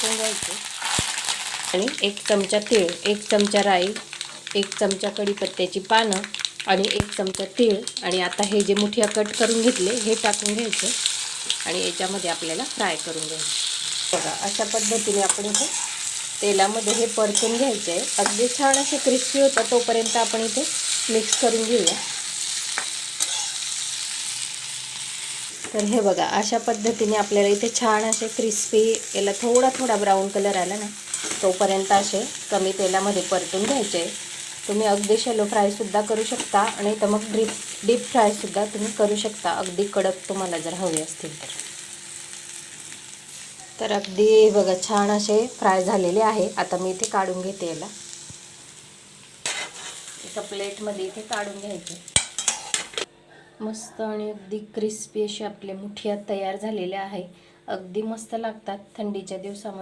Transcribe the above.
टाकून घ्यायचे आणि 1 चमचा तीळ, 1 चमचा राई, 1 चमचा कढीपत्त्याची पानं आणि 1 चमचा तीळ आणि आता हे जे मुठिया कट करून घेतले हे टाकून घ्यायचे आणि याच्यामध्ये आपल्याला फ्राय करून घ्यायचे। बघा अशा पद्धतीने आपण इथे तेलामध्ये हे परतून घ्यायचे आहे। अगदी छान असे क्रिस्पी होतात तोपर्यंत आपण इथे मिक्स करून घेऊया। तर हे बघा अशा पद्धतीने आपल्याला इथे छान असे क्रिस्पी, याला थोडा ब्राऊन कलर आला ना तोपर्यंत असे कमी तेलामध्ये परतून घ्यायचे। तुम्ही अगदी शॅलो फ्रायसुद्धा करू शकता आणि तर मग डीप फ्रायसुद्धा तुम्ही करू शकता, अगदी कडक तुम्हाला जर हवे असतील तर अगदी बघा छान असे फ्राय झालेले आहे। आता मी इथे काढून घेते, याला एका प्लेटमध्ये इथे काढून घ्यायचे। मस्त आणि अगदी क्रिस्पी असे आपले मुठिया तयार झालेले आहे। अगदी मस्त लागतात थंडीच्या दिवसामध्ये।